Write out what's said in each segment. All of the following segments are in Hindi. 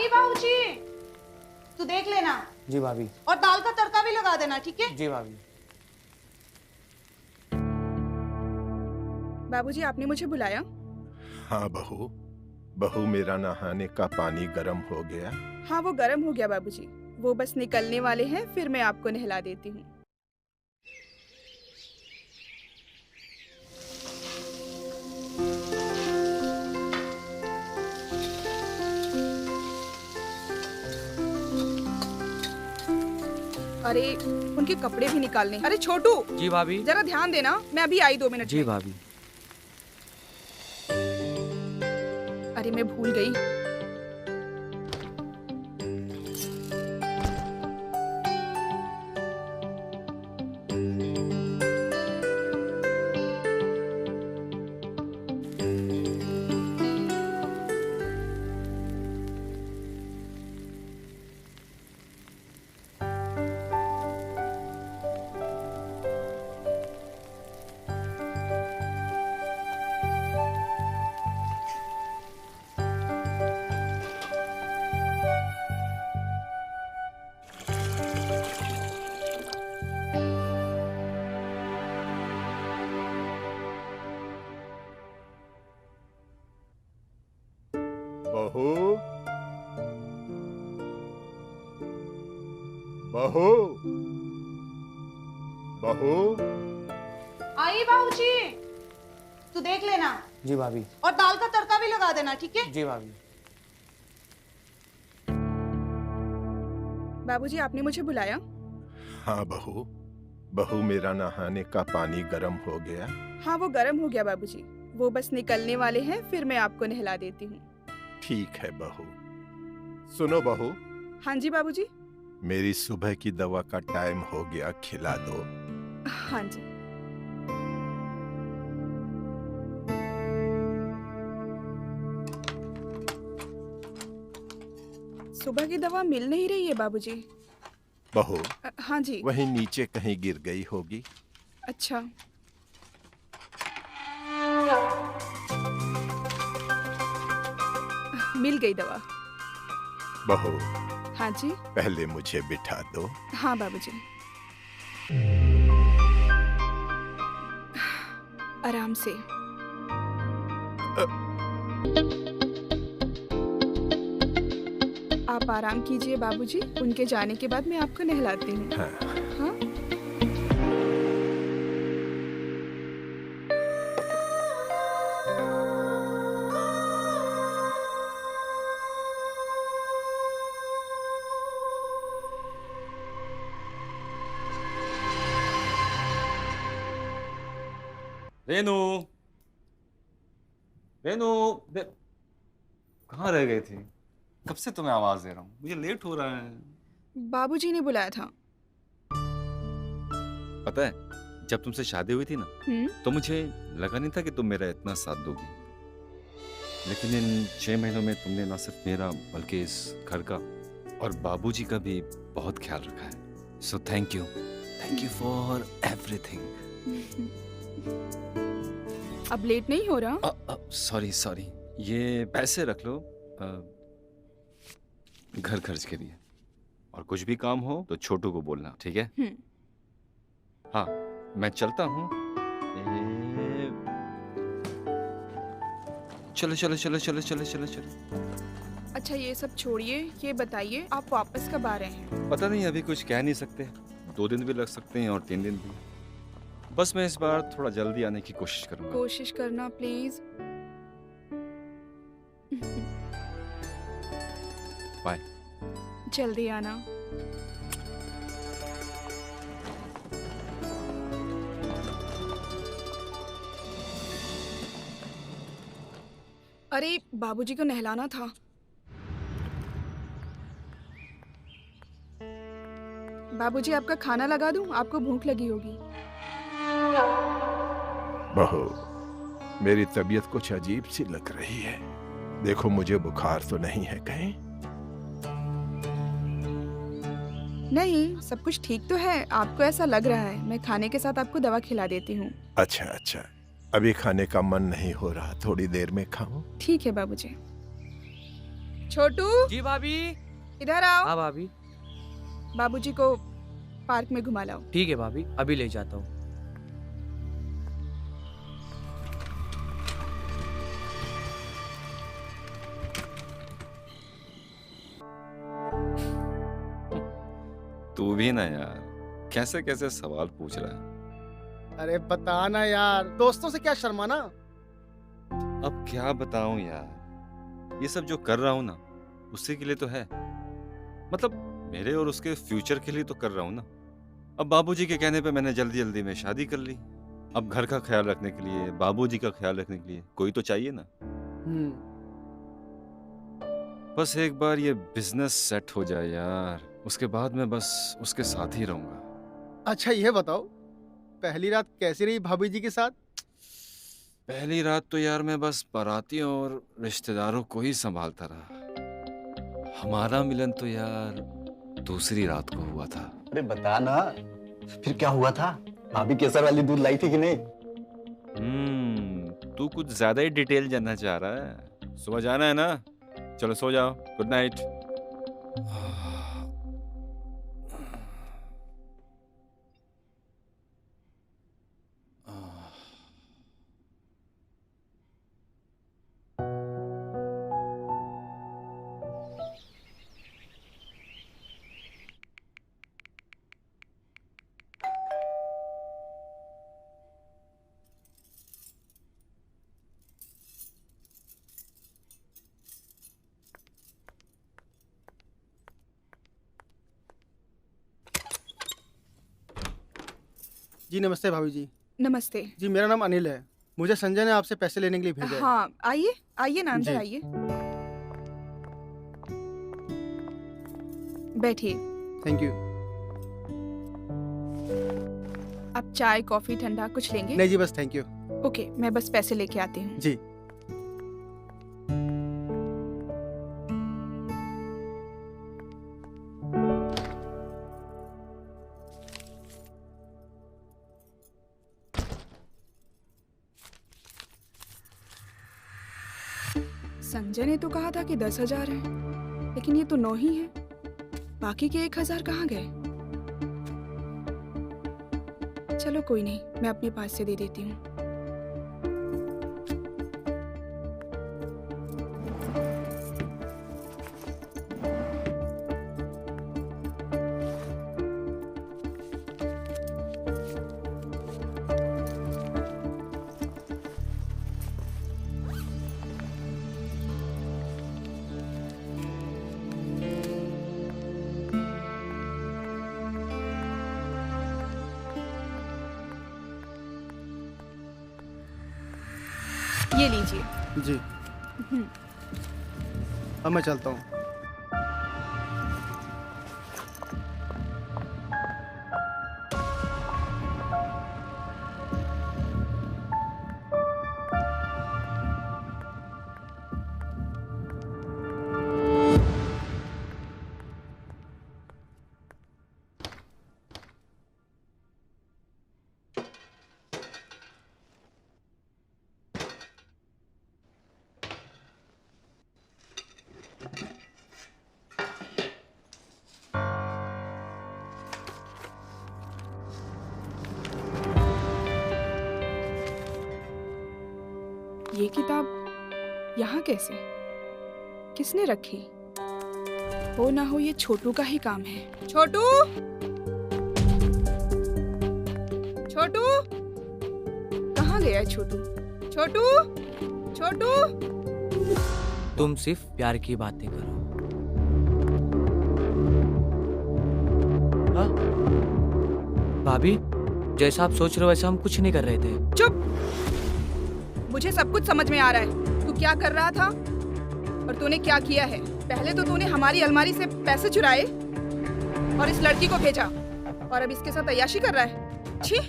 आई बाबूजी, तू देख लेना। जी भाभी। और दाल का तड़का भी लगा देना, ठीक है? जी भाभी। बाबूजी, आपने मुझे बुलाया? हाँ बहू, बहू मेरा नहाने का पानी गर्म हो गया। हाँ, वो गर्म हो गया बाबूजी। वो बस निकलने वाले हैं, फिर मैं आपको नहला देती हूँ। अरे, उनके कपड़े भी निकालने। अरे छोटू, जी भाभी। जरा ध्यान देना, मैं अभी आई 2 मिनट जी में। भाभी। अरे मैं भूल गई। बहू, बहू, बहू। आई बाबूजी, तू देख लेना। जी भाभी। और दाल का तड़का भी लगा देना, ठीक है? जी भाभी। बाबूजी, आपने मुझे बुलाया? हाँ बहू, बहू मेरा नहाने का पानी गर्म हो गया। हाँ, वो गर्म हो गया बाबूजी। वो बस निकलने वाले हैं, फिर मैं आपको नहला देती हूँ। ठीक है बहू। सुनो बहू, हाँ जी बाबूजी। मेरी सुबह की दवा का टाइम हो गया, खिला दो। हाँ जी। सुबह की दवा मिल नहीं रही है बाबूजी। बहू, हाँ जी। वहीं नीचे कहीं गिर गई होगी। अच्छा। मिल गई दवा। बहू, हाँ जी। पहले मुझे बिठा दो। हाँ बाबूजी। आराम से। आप आराम कीजिए बाबूजी। उनके जाने के बाद मैं आपको नहलाती हूँ। हाँ। हाँ? रेनू, रेनू, कहाँ रह गई थी? कब से तुम्हें आवाज दे रहा हूँ, मुझे लेट हो रहा है। बाबूजी ने बुलाया था। पता है, जब तुमसे शादी हुई थी ना, तो मुझे लगा नहीं था कि तुम मेरा इतना साथ दोगी। लेकिन इन 6 महीनों में तुमने ना सिर्फ मेरा बल्कि इस घर का और बाबूजी का भी बहुत ख्याल रखा है। So thank you for everything. अब लेट नहीं हो रहा? सॉरी, ये पैसे रख लो घर खर्च के लिए, और कुछ भी काम हो तो छोटू को बोलना, ठीक है? हाँ, मैं चलता हूँ। चलो। अच्छा, ये सब छोड़िए, ये बताइए आप वापस कब आ रहे हैं? पता नहीं, अभी कुछ कह नहीं सकते। 2 दिन भी लग सकते हैं और 3 दिन भी। बस मैं इस बार थोड़ा जल्दी आने की कोशिश करूंगा। कोशिश करना प्लीज। बाय। जल्दी आना। अरे, बाबूजी को नहलाना था। बाबूजी, आपका खाना लगा दूं? आपको भूख लगी होगी। बहू, मेरी तबीयत कुछ अजीब सी लग रही है। देखो, मुझे बुखार तो नहीं है कहीं? नहीं, सब कुछ ठीक तो है। आपको ऐसा लग रहा है। मैं खाने के साथ आपको दवा खिला देती हूँ। अच्छा, अभी खाने का मन नहीं हो रहा, थोड़ी देर में खाऊं? ठीक है बाबूजी। छोटू, जी भाभी। इधर आओ। हाँ भाभी। बाबूजी को पार्क में घुमा लाओ। ठीक है भाभी, अभी ले जाता हूँ। तू भी ना यार, कैसे कैसे सवाल पूछ रहा है। अरे बता ना यार, दोस्तों से क्या शर्माना। अब क्या बताऊं यार, ये सब जो कर रहा हूं ना उसी के लिए तो है, मतलब मेरे और उसके फ्यूचर के लिए तो कर रहा हूं ना। अब बाबूजी के कहने पे मैंने जल्दी जल्दी में शादी कर ली। अब घर का ख्याल रखने के लिए, बाबूजी का ख्याल रखने के लिए कोई तो चाहिए ना। बस एक बार ये बिजनेस सेट हो जाए यार, उसके बाद मैं बस उसके साथ ही रहूंगा। अच्छा ये बताओ, पहली रात कैसी रही भाभी जी के साथ? पहली रात तो यार मैं बस बारातियों और रिश्तेदारों को ही संभालता रहा। हमारा मिलन तो यार दूसरी रात को हुआ था। अरे बता ना, फिर क्या हुआ था? भाभी केसर वाली दूध लाई थी कि नहीं? तू कुछ ज्यादा ही डिटेल जानना चाह रहा है। सुबह जाना है ना, चलो सो जाओ, गुड नाइट। जी नमस्ते भाभी जी। नमस्ते। जी मेरा नाम अनिल है, मुझे संजय ने आपसे पैसे लेने के लिए भेजा है। हाँ आइए आइए ना, अंदर जी। आइए, बैठिए। Thank you. आप चाय कॉफी ठंडा कुछ लेंगे? नहीं जी बस थैंक यू। ओके, मैं बस पैसे लेके आती हूँ। जी। संजय ने तो कहा था कि 10,000 है, लेकिन ये तो 9 ही है। बाकी के 1,000 कहाँ गए? चलो कोई नहीं, मैं अपने पास से दे देती हूँ। ये लीजिए। जी अब मैं चलता हूँ। ये किताब यहाँ कैसे? किसने रखी? हो ना हो ये छोटू का ही काम है। छोटू, छोटू, कहाँ गया है छोटू? छोटू, छोटू। तुम सिर्फ प्यार की बातें करो। हाँ? भाभी, जैसा आप सोच रहे हो वैसा हम कुछ नहीं कर रहे थे। चुप! मुझे सब कुछ समझ में आ रहा है। तू क्या कर रहा था और तूने क्या किया है। पहले तो तूने हमारी अलमारी से पैसे चुराए और इस लड़की को भेजा, और अब इसके साथ अय्याशी कर रहा है। छी!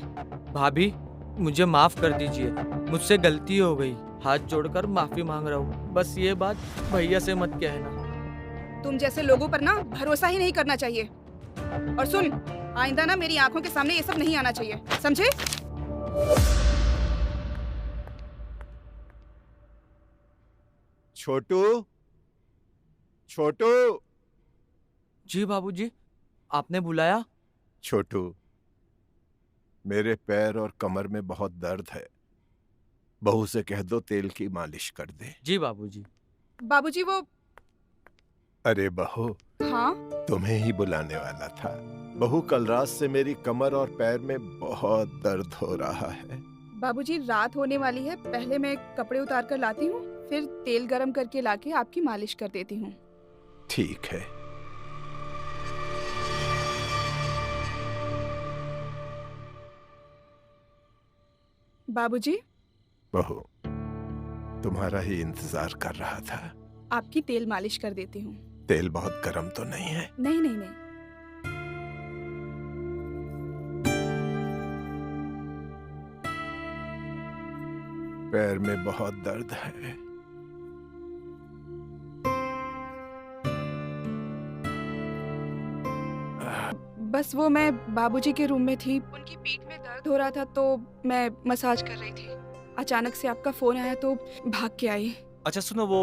भाभी, मुझे माफ कर दीजिए, मुझसे गलती हो गई। हाथ जोड़कर माफी मांग रहा हूँ। बस ये बात भैया से मत कहना। तुम जैसे लोगों पर ना भरोसा ही नहीं करना चाहिए। और सुन, आइंदा ना मेरी आंखों के सामने ये सब नहीं आना चाहिए, समझे? छोटू, छोटू। जी बाबूजी, आपने बुलाया? छोटू, मेरे पैर और कमर में बहुत दर्द है। बहू से कह दो तेल की मालिश कर दे। जी बाबूजी। बाबूजी वो। अरे बहू, हाँ। तुम्हें ही बुलाने वाला था। बहू, कल रात से मेरी कमर और पैर में बहुत दर्द हो रहा है। बाबूजी रात होने वाली है, पहले मैं कपड़े उतार कर लाती हूँ, फिर तेल गरम करके लाके आपकी मालिश कर देती हूँ। ठीक है। बाबूजी, बहू, तुम्हारा ही इंतजार कर रहा था। आपकी तेल मालिश कर देती हूँ। तेल बहुत गर्म तो नहीं है? नहीं नहीं नहीं। पैर में बहुत दर्द है। बस वो मैं बाबूजी के रूम में थी, उनकी पीठ में दर्द हो रहा था तो मैं मसाज कर रही थी। अचानक से आपका फोन आया तो भाग के आई। अच्छा सुनो, वो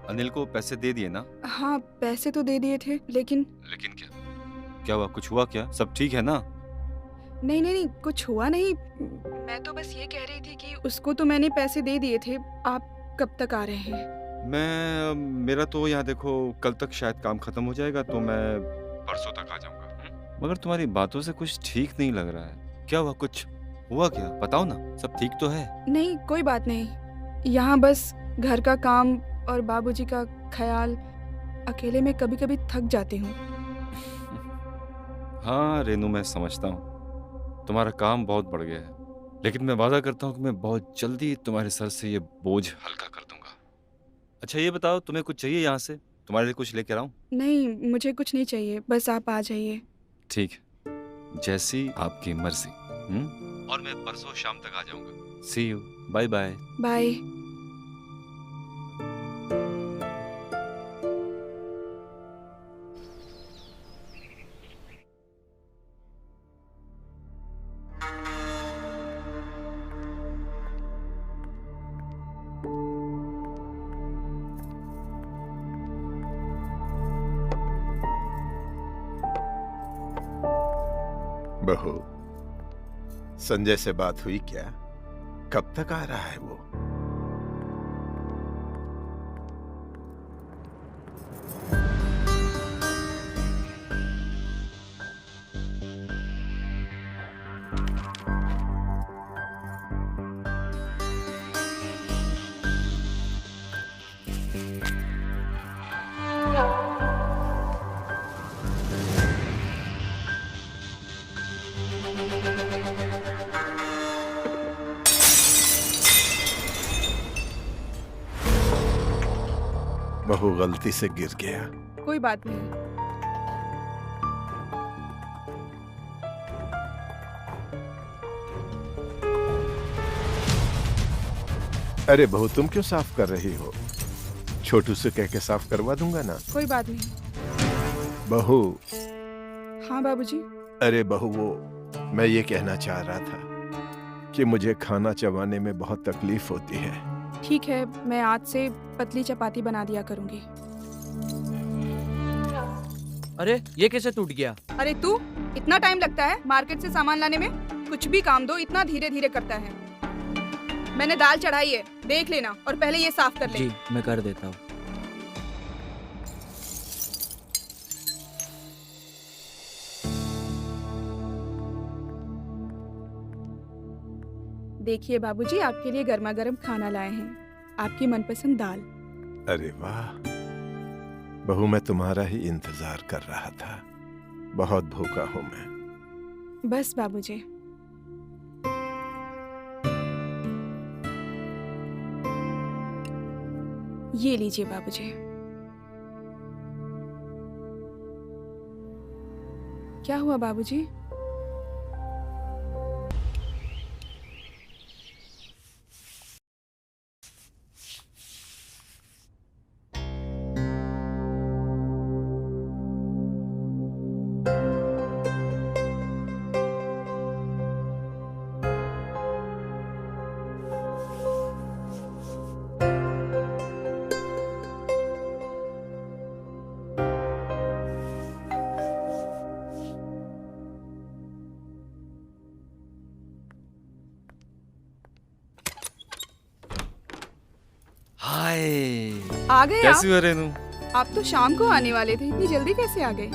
अनिल को पैसे दे दिए ना? हाँ पैसे तो दे दिए थे, लेकिन क्या क्या हुआ? कुछ हुआ क्या? सब ठीक है ना? नहीं नहीं नहीं, कुछ हुआ नहीं। मैं तो बस ये कह रही थी कि उसको तो मैंने पैसे दे दिए थे। आप कब तक आ रहे हैं? मेरा तो यहाँ देखो, कल तक शायद काम खत्म हो जाएगा तो मैं परसों तक आ जाऊंगा। मगर तुम्हारी बातों से कुछ ठीक नहीं लग रहा है। क्या हुआ? कुछ हुआ क्या? बताओ ना, सब ठीक तो है? नहीं कोई बात नहीं, यहाँ बस घर का काम और बाबूजी का ख्याल, अकेले में कभी कभी थक जाती हूँ। हाँ रेनू, मैं समझता हूँ तुम्हारा काम बहुत बढ़ गया है, लेकिन मैं वादा करता हूँ कि मैं बहुत जल्दी तुम्हारे सर से ये बोझ हल्का कर दूंगा। अच्छा ये बताओ, तुम्हें कुछ चाहिए यहाँ से? तुम्हारे लिए कुछ लेकर आऊँ? नहीं मुझे कुछ नहीं चाहिए, बस आप आ जाइए। ठीक है, जैसी आपकी मर्जी। और मैं परसों शाम तक आ जाऊंगा। सी यू, बाय बाय। बाय। बहू, संजय से बात हुई क्या? कब तक आ रहा है वो? बहू गलती से गिर गया। कोई बात नहीं। अरे बहू, तुम क्यों साफ कर रही हो? छोटू से कह के साफ करवा दूंगा ना। कोई बात नहीं। बहू। हाँ बाबूजी। अरे बहू, वो मैं ये कहना चाह रहा था कि मुझे खाना चबाने में बहुत तकलीफ होती है। ठीक है, मैं आज से पतली चपाती बना दिया करूंगी। अरे ये कैसे टूट गया? अरे तू, इतना टाइम लगता है मार्केट से सामान लाने में? कुछ भी काम दो इतना धीरे धीरे करता है। मैंने दाल चढ़ाई है, देख लेना, और पहले ये साफ कर ले। जी मैं कर देता हूँ। देखिए बाबूजी, आपके लिए गर्मा गर्म खाना लाए हैं, आपकी मनपसंद दाल। अरे वाह बहू, मैं तुम्हारा ही इंतजार कर रहा था। बहुत भूखा हूं मैं। बस बाबूजी। ये लीजिए बाबूजी। क्या हुआ बाबूजी? आ गए कैसी हो रेनू? आप तो शाम को आने वाले थे, इतनी जल्दी कैसे आ गए?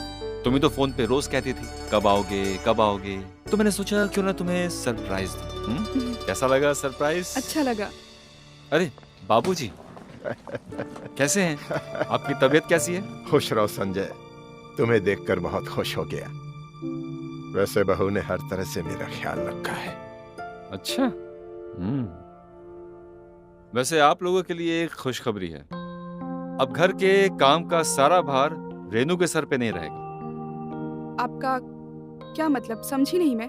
तुम ही तो फोन पे रोज कहती थी कब आओगे कब आओगे, तो मैंने सोचा क्यों ना तुम्हें सरप्राइज दूं। कैसा लगा सरप्राइज? अच्छा लगा। अरे बाबूजी कैसे हैं? आपकी तबीयत कैसी है? खुश रहो संजय, तुम्हें देखकर बहुत खुश हो गया। वैसे बहू ने हर तरह से मेरा ख्याल रखा है। अच्छा। वैसे आप लोगों के लिए एक खुशखबरी है, अब घर के काम का सारा भार रेनू के सर पे नहीं रहेगा। आपका क्या मतलब, समझी नहीं मैं।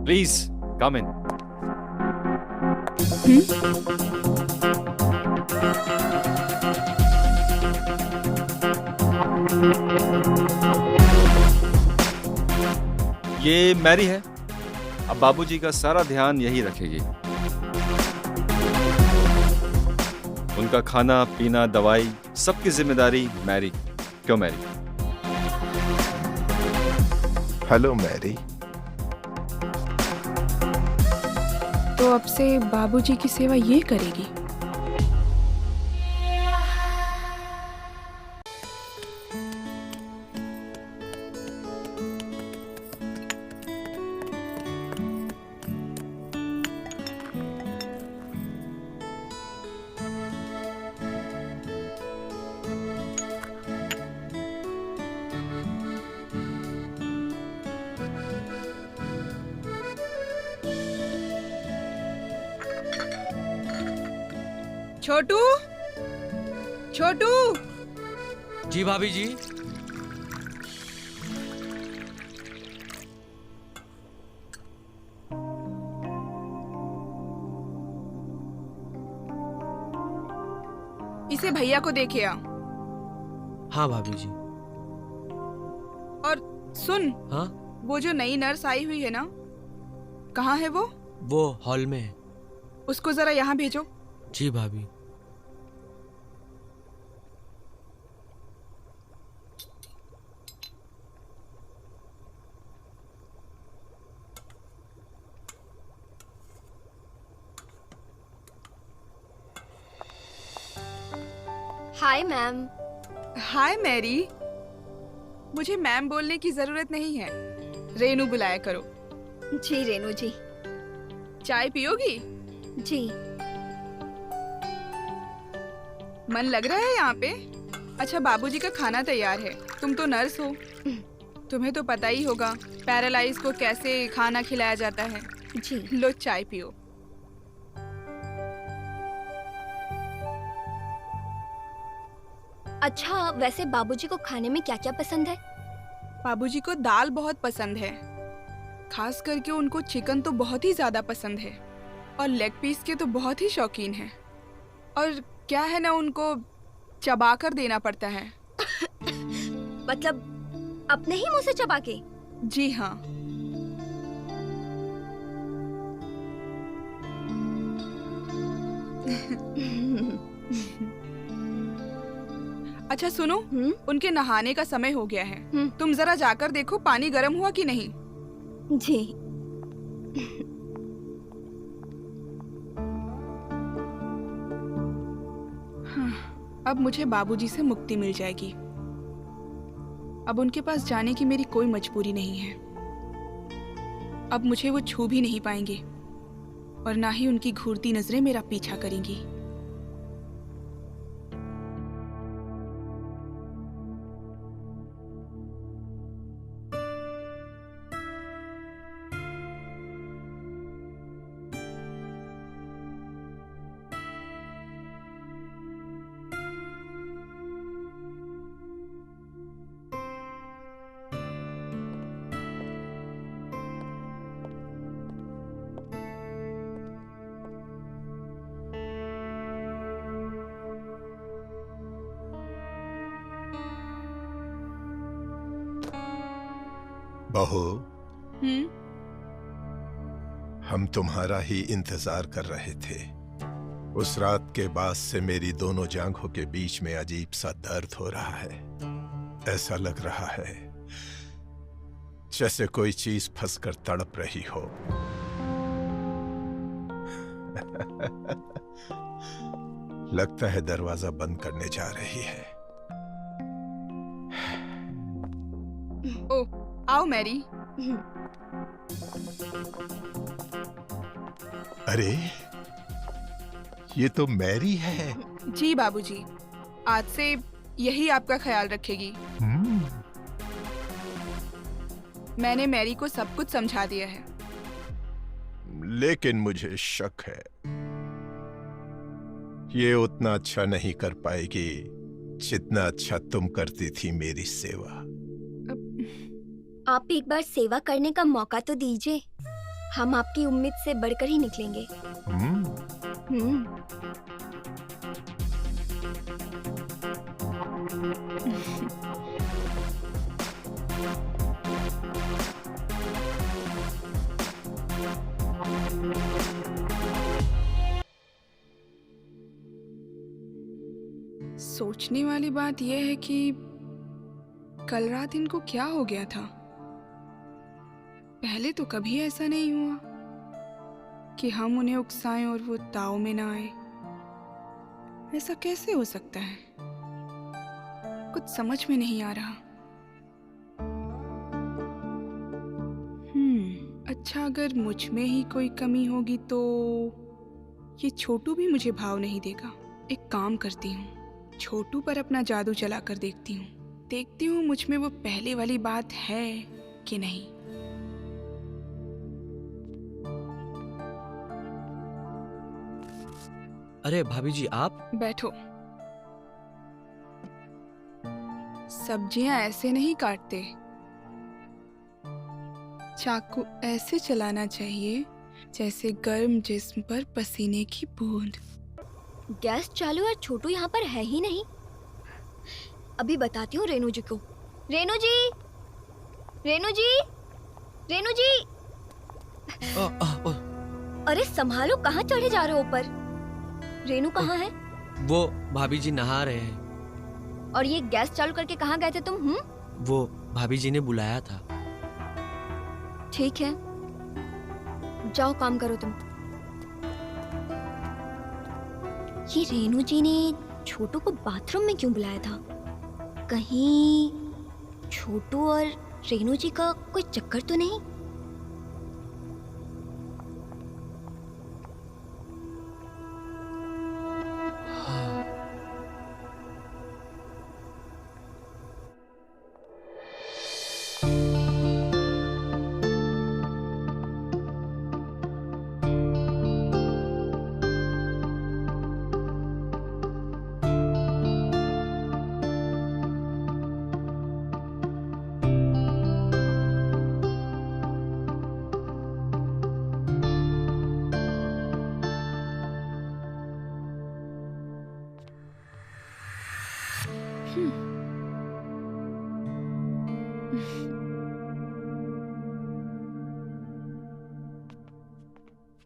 प्लीज कम इन। ये मैरी है, अब बाबूजी का सारा ध्यान यही रखेगी। उनका खाना पीना दवाई सबकी जिम्मेदारी मैरी। क्यों मैरी? Hello Mary. तो अब से बाबूजी की सेवा ये करेगी। छोटू, छोटू। जी भाभी जी। इसे भैया को देखे आ। हाँ भाभी जी। और सुन, हाँ? वो जो नई नर्स आई हुई है ना, कहाँ है वो? वो हॉल में है। उसको जरा यहाँ भेजो। जी भाभी। Hi ma'am. Hi Mary. मुझे मैम बोलने की जरूरत नहीं है, रेनू बुलाया करो। जी रेनू जी। चाय पियोगी? जी। मन लग रहा है यहाँ पे? अच्छा, बाबूजी का खाना तैयार है, तुम तो नर्स हो, तुम्हें तो पता ही होगा पैरालाइज को कैसे खाना खिलाया जाता है। जी। लो चाय पियो। अच्छा, वैसे बाबूजी को खाने में क्या क्या पसंद है? बाबूजी को दाल बहुत पसंद है, खास करके उनको चिकन तो बहुत ही ज्यादा पसंद है, और लेग पीस के तो बहुत ही शौकीन है। और क्या है ना, उनको चबा कर देना पड़ता है। मतलब अपने ही मुंह से चबा के? जी हाँ। अच्छा सुनो, उनके नहाने का समय हो गया है, तुम जरा जाकर देखो पानी गर्म हुआ कि नहीं। जी। अब मुझे बाबूजी से मुक्ति मिल जाएगी। अब उनके पास जाने की मेरी कोई मजबूरी नहीं है। अब मुझे वो छू भी नहीं पाएंगे और ना ही उनकी घूरती नजरें मेरा पीछा करेंगी। बहू, हम तुम्हारा ही इंतजार कर रहे थे। उस रात के बाद से मेरी दोनों जांघों के बीच में अजीब सा दर्द हो रहा है। ऐसा लग रहा है जैसे कोई चीज फंसकर तड़प रही हो। लगता है दरवाजा बंद करने जा रही है। ओ, आओ मैरी। अरे ये तो मैरी है। जी बाबूजी, आज से यही आपका ख्याल रखेगी। मैंने मैरी को सब कुछ समझा दिया है। लेकिन मुझे शक है ये उतना अच्छा नहीं कर पाएगी जितना अच्छा तुम करती थी मेरी सेवा। आप एक बार सेवा करने का मौका तो दीजिए। हम आपकी उम्मीद से बढ़कर ही निकलेंगे। सोचने वाली बात यह है कि कल रात इनको क्या हो गया था। पहले तो कभी ऐसा नहीं हुआ कि हम उन्हें उकसाएं और वो ताव में ना आए। ऐसा कैसे हो सकता है? कुछ समझ में नहीं आ रहा। अच्छा, अगर मुझ में ही कोई कमी होगी तो ये छोटू भी मुझे भाव नहीं देगा। एक काम करती हूँ, छोटू पर अपना जादू चलाकर देखती हूँ मुझ में वो पहले वाली बात है कि नहीं। अरे भाभी जी, आप बैठो। सब्जियां ऐसे नहीं काटते, चाकू ऐसे चलाना चाहिए जैसे गर्म जिस्म पर पसीने की बूंद। गैस चालू और छोटू यहाँ पर है ही नहीं। अभी बताती हूँ रेनू जी को। रेनू जी, रेनू जी, रेनू जी। अरे संभालो, कहाँ चढ़े जा रहे हो ऊपर? रेनू कहाँ है? वो भाभी जी नहा रहे हैं। और ये गैस चालू करके कहाँ गए थे तुम? वो भाभी जी ने बुलाया था। ठीक है, जाओ काम करो तुम। ये रेनू जी ने छोटू को बाथरूम में क्यों बुलाया था? कहीं छोटू और रेनू जी का कोई चक्कर तो नहीं?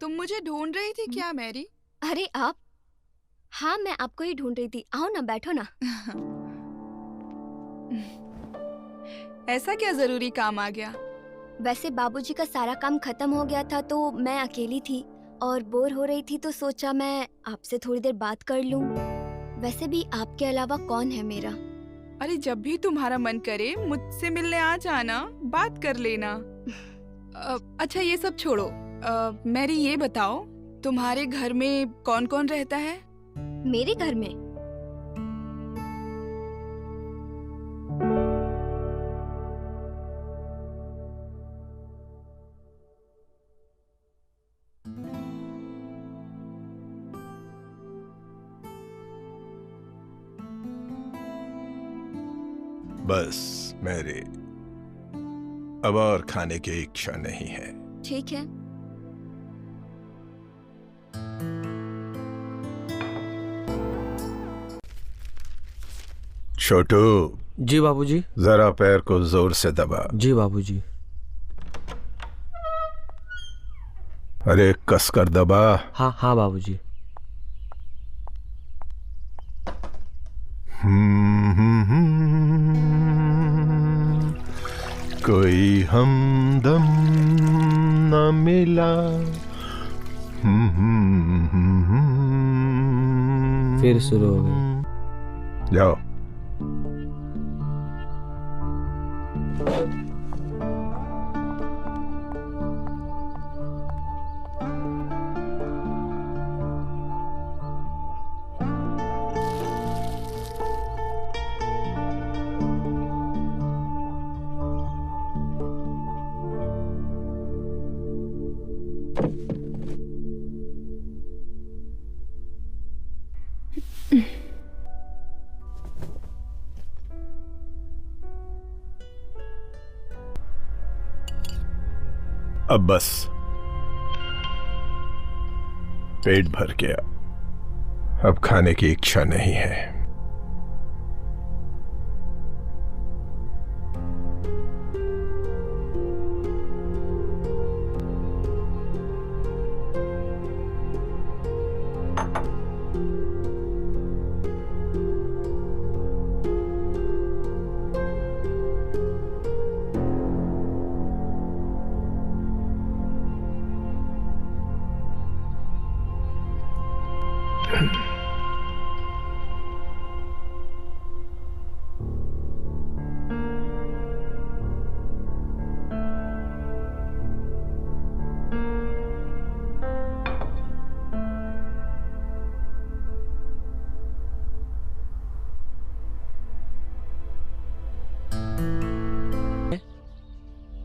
तुम मुझे ढूंढ रही थी क्या मैरी? अरे आप? हाँ, मैं आपको ही ढूंढ रही थी। आओ ना, बैठो ना। ऐसा क्या जरूरी काम आ गया? वैसे बाबूजी का सारा काम खत्म हो गया था तो मैं अकेली थी और बोर हो रही थी तो सोचा मैं आपसे थोड़ी देर बात कर लूं। वैसे भी आपके अलावा कौन है मेरा? अरे जब भी तुम्हारा मन करे मुझसे मिलने आ जाना, बात कर लेना। अच्छा ये सब छोड़ो। मैरी ये बताओ, तुम्हारे घर में कौन कौन रहता है? मेरे घर में? बस मेरे अब और खाने की इच्छा नहीं है। ठीक है। छोटू। जी बाबूजी। जरा पैर को जोर से दबा। जी बाबूजी। अरे कसकर दबा। हाँ हाँ बाबूजी। कोई हमदम न मिला। फिर शुरू हो गई। जाओ। अब बस पेट भर गया, अब खाने की इच्छा नहीं है।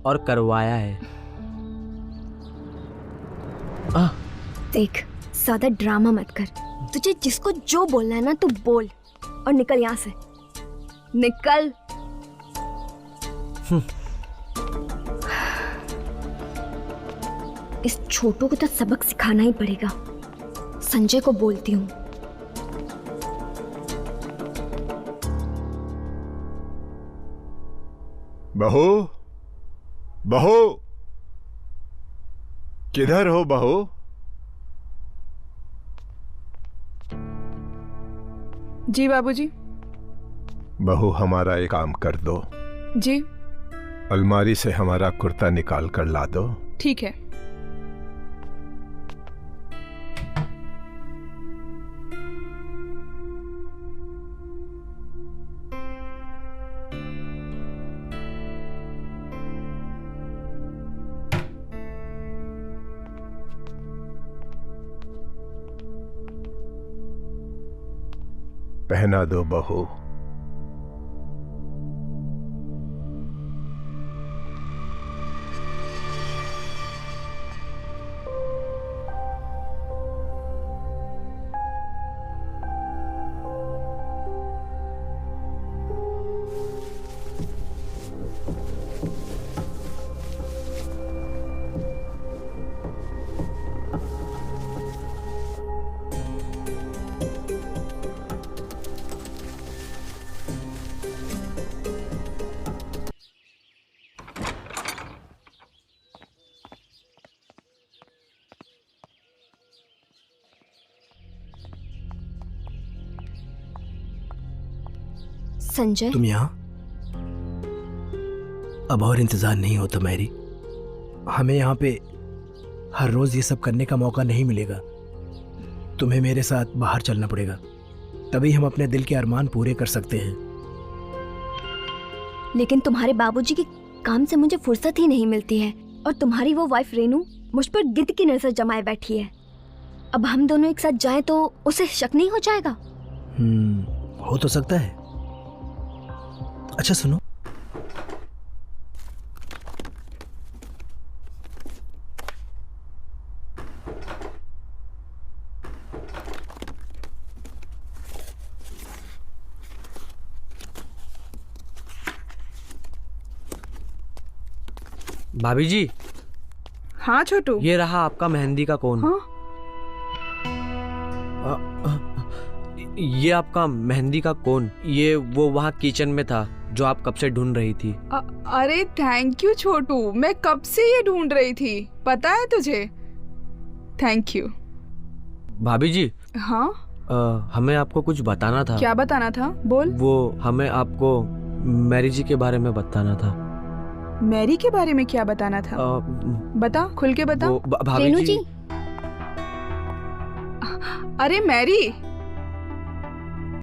और करवाया है। देख, ज्यादा ड्रामा मत कर। तुझे जिसको जो बोलना है ना तू बोल और निकल यहाँ से, निकल। इस छोटू को तो सबक सिखाना ही पड़ेगा। संजय को बोलती हूँ। बहू, बहू, किधर हो बहू? जी बाबूजी। बहू, हमारा एक काम कर दो। जी। अलमारी से हमारा कुर्ता निकाल कर ला दो। ठीक है। पहना दो बहू। संजय, तुम यहाँ? अब और इंतजार नहीं होता मैरी। हमें यहाँ पे हर रोज ये सब करने का मौका नहीं मिलेगा। तुम्हें मेरे साथ बाहर चलना पड़ेगा, तभी हम अपने दिल के अरमान पूरे कर सकते हैं। लेकिन तुम्हारे बाबूजी के काम से मुझे फुर्सत ही नहीं मिलती है, और तुम्हारी वो वाइफ रेनू मुझ पर गिद्ध की नजर जमाए बैठी है। अब हम दोनों एक साथ जाएं तो उसे शक नहीं हो जाएगा? हो तो सकता है। अच्छा सुनो, भाभी जी। हाँ छोटू। ये रहा आपका मेहंदी का कोन। हाँ? ये आपका मेहंदी का कोन, ये वो वहाँ किचन में था जो आप कब से ढूंढ रही थी। अरे थैंक यू छोटू, मैं कब से ये ढूंढ रही थी, पता है तुझे। Thank you. भाभी जी। हाँ? हमें आपको कुछ बताना था। क्या बताना था? बोल। वो हमें आपको मैरी जी के बारे में बताना था। मैरी के बारे में क्या बताना था? बता, खुल के बता। भाभी जी। अरे मैरी,